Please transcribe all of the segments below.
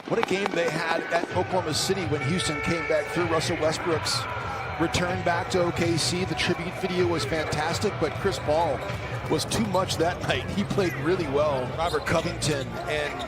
What a game they had at Oklahoma City when Houston came back through. Russell Westbrook's return back to OKC. The tribute video was fantastic, but Chris Paul was too much that night. He played really well. Robert Covington and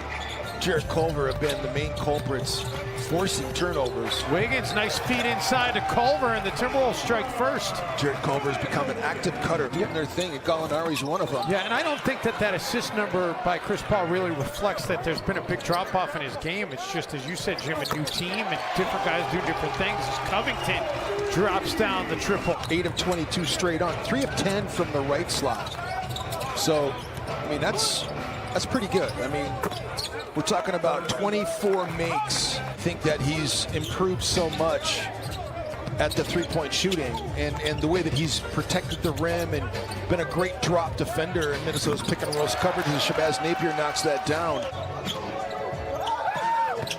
Jarrett Culver have been the main culprits, forcing turnovers. Wiggins, nice feed inside to Culver, and the Timberwolves strike first. Jarrett Culver's become an active cutter, getting their thing, and Gallinari's one of them. Yeah, and I don't think that assist number by Chris Paul really reflects that there's been a big drop-off in his game. It's just, as you said, Jim, a new team, and different guys do different things. As Covington drops down the triple. 8 of 22 straight on, 3 of 10 from the right slot. So, I mean, that's pretty good. I mean, we're talking about 24 makes. I think that he's improved so much at the three-point shooting and the way that he's protected the rim and been a great drop defender in Minnesota's pick and roll coverage as Shabazz Napier knocks that down.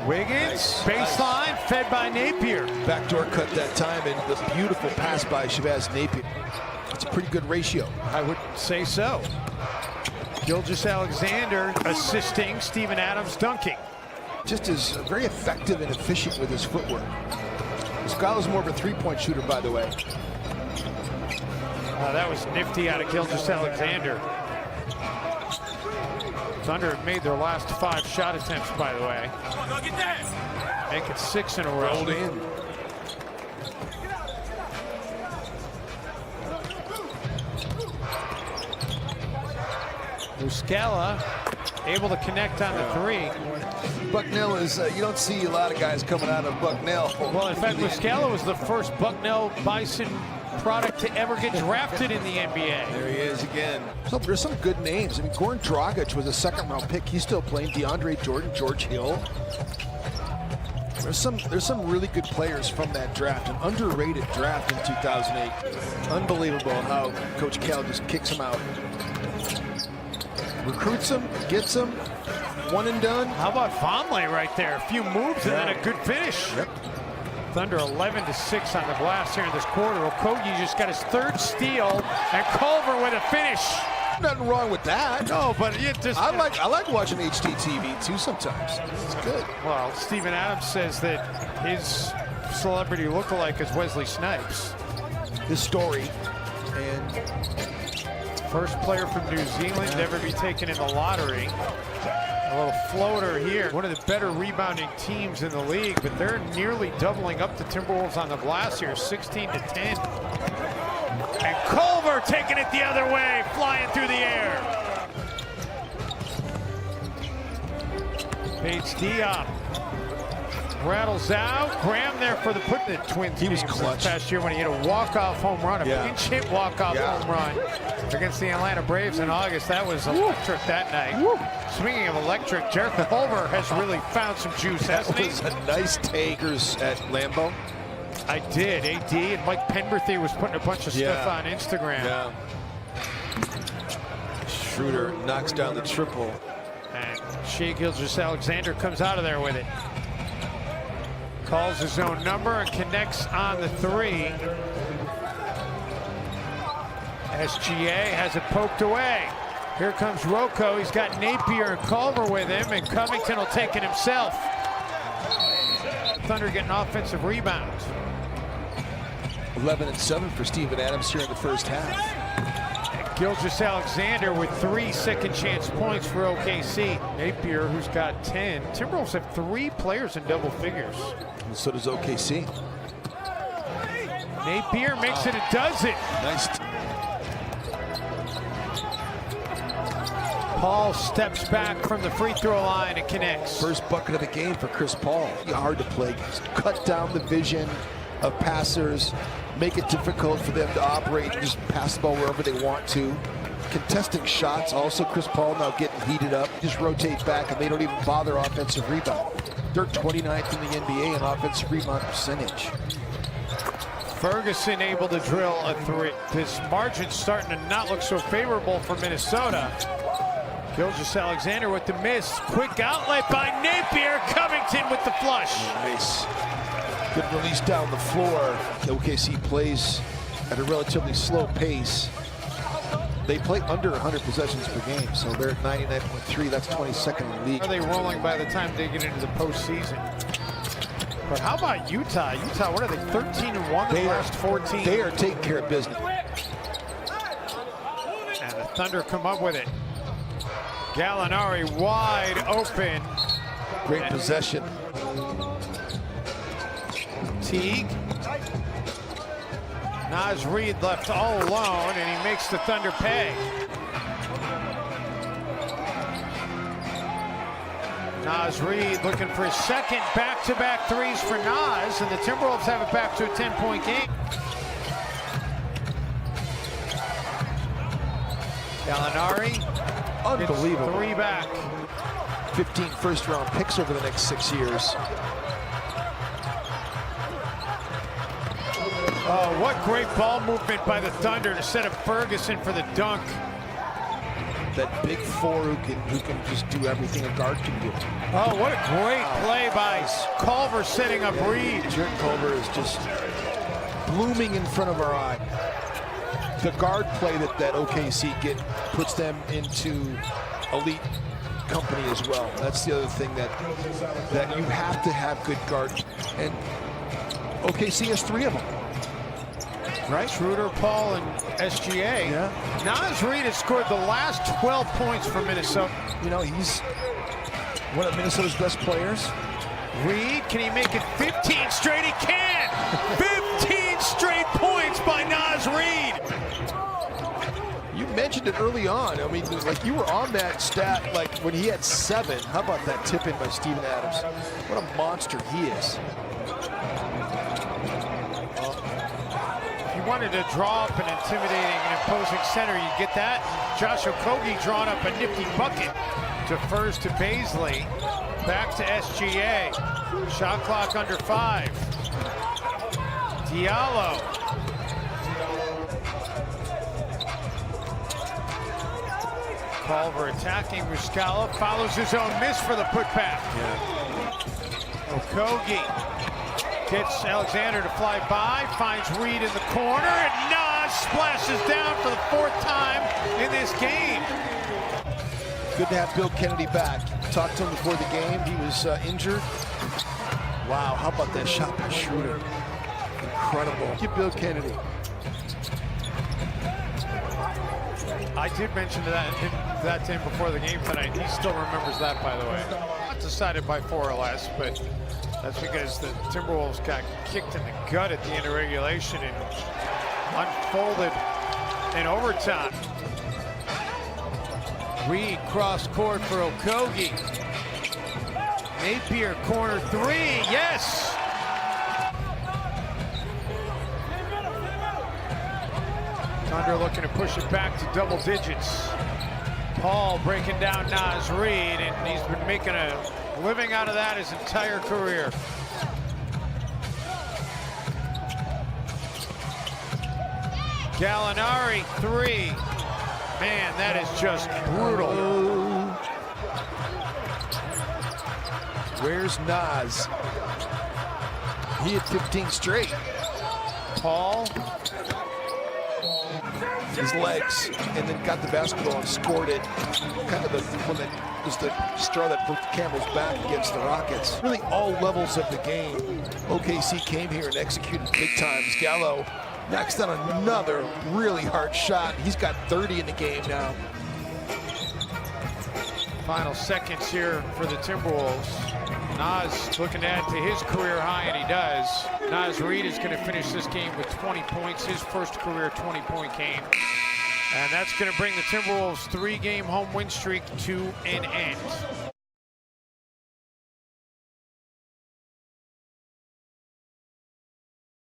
Wiggins, baseline, fed by Napier. Backdoor cut that time, and the beautiful pass by Shabazz Napier. It's a pretty good ratio. I would say so. Gilgeous-Alexander assisting, Steven Adams dunking. Just is very effective and efficient with his footwork. Scala's more of a three-point shooter, by the way. That was nifty out of Gilgeous-Alexander. Thunder have made their last 5 shot attempts, by the way. Make it 6 in a row. Rolled in. Muscala able to connect on the 3. Bucknell is, you don't see a lot of guys coming out of Bucknell. Well, in fact, Muscala was the first Bucknell Bison product to ever get drafted in the NBA. There he is again. So there's some good names. I mean, Goran Dragic was a second-round pick. He's still playing. DeAndre Jordan, George Hill. There's some really good players from that draft, an underrated draft in 2008. Unbelievable how Coach Cal just kicks them out. Recruits them, gets them, one and done. How about Vonleh right there? A few moves and then a good finish. Yep. Thunder 11-6 on the glass here in this quarter. Okogie just got his 3rd steal, and Culver with a finish. Nothing wrong with that. No, but it just... I like watching HDTV too sometimes. It's good. Well, Steven Adams says that his celebrity lookalike is Wesley Snipes. His story, and first player from New Zealand to ever be taken in the lottery. A little floater here. One of the better rebounding teams in the league, but they're nearly doubling up the Timberwolves on the glass here, 16-10. And Culver taking it the other way, flying through the air. Bates Diop rattles out. Graham there for the putting the Twins. He was clutch past year when he hit a walk-off home run, a pinch hit walk-off home run against the Atlanta Braves in August. That was electric that night. Speaking of electric, Jarrett Culver has really found some juice, hasn't he? That was a nice takers at Lambeau. I did. AD and Mike Penberthy was putting a bunch of stuff on Instagram. Yeah. Schroeder knocks down the triple. And Shai Gilgeous-Alexander comes out of there with it. Calls his own number and connects on the 3. SGA has it poked away. Here comes Rocco. He's got Napier and Culver with him, and Covington will take it himself. Thunder getting offensive rebounds. 11-7 for Steven Adams here in the first half. Gilgeous-Alexander with 3 second-chance points for OKC. Napier, who's got 10. Timberwolves have 3 players in double figures. And so does OKC. Napier makes it a dozen. Nice. Paul steps back from the free throw line and connects. First bucket of the game for Chris Paul. Hard to play. Just cut down the vision of passers, make it difficult for them to operate and just pass the ball wherever they want to. Contesting shots, also Chris Paul now getting heated up. Just rotate back and they don't even bother offensive rebound. They're 29th in the NBA in offensive rebound percentage. Ferguson able to drill a 3. This margin's starting to not look so favorable for Minnesota. Gilgeous-Alexander with the miss. Quick outlet by Napier. Covington with the flush. Nice. Good release down the floor. OKC plays at a relatively slow pace. They play under 100 possessions per game, so they're at 99.3. That's 22nd in the league. Are they rolling by the time they get into the postseason? But how about Utah? Utah, what are they, 13-1 in the last 14? They are taking care of business. And the Thunder come up with it. Gallinari wide open. Great possession. Teague. Naz Reid left all alone, and he makes the Thunder pay. Naz Reid looking for his second back-to-back threes for Naz, and the Timberwolves have it back to a 10-point game. Gallinari. Unbelievable. 3 back. 15 first-round picks over the next 6 years. Oh, what great ball movement by the Thunder to set up Ferguson for the dunk. That big four who can just do everything a guard can do. Oh, what a great play by Culver setting up Reid. Jarrett Culver is just blooming in front of our eye. The guard play that OKC puts them into elite company as well. That's the other thing that you have to have good guard. And OKC has 3 of them. Right, Schroeder, Paul, and SGA. Yeah. Naz Reid has scored the last 12 points for Minnesota. You know, he's one of Minnesota's best players. Reid, can he make it 15 straight? He can! 15 straight points by Naz Reid. You mentioned it early on. I mean, like you were on that stat, like when he had 7. How about that tip in by Steven Adams? What a monster he is. Wanted to draw up an intimidating and imposing center. You get that? Josh Okogie drawing up a nifty bucket. Defers to Baisley. Back to SGA. Shot clock under 5. Diallo. Culver attacking Muscala. Follows his own miss for the putback. Yeah. Okogie. Gets Alexander to fly by, finds Reid in the corner, and Naz splashes down for the 4th time in this game. Good to have Bill Kennedy back. Talked to him before the game. He was injured. Wow, how about that shot by Schroeder? Incredible. Get Bill Kennedy. I did mention that to him before the game tonight. He still remembers that, by the way. Not decided by 4 or less, but that's because the Timberwolves got kicked in the gut at the end of regulation and unfolded in overtime. Reid cross court for Okogie. Napier corner 3, yes! Thunder looking to push it back to double digits. Paul breaking down Naz Reid, and he's been making a living out of that his entire career. Gallinari 3. Man, that is just brutal. Where's Naz? He had 15 straight. Paul. His legs, and then got the basketball and scored it. Kind of the one that was the straw that broke the camel's back against the Rockets. Really all levels of the game. OKC came here and executed big times. Gallo knocks down another really hard shot. He's got 30 in the game now. Final seconds here for the Timberwolves. Naz looking to add to his career high, and he does. Naz Reid is going to finish this game with 20 points, his first career 20-point game. And that's going to bring the Timberwolves' 3-game home win streak to an end.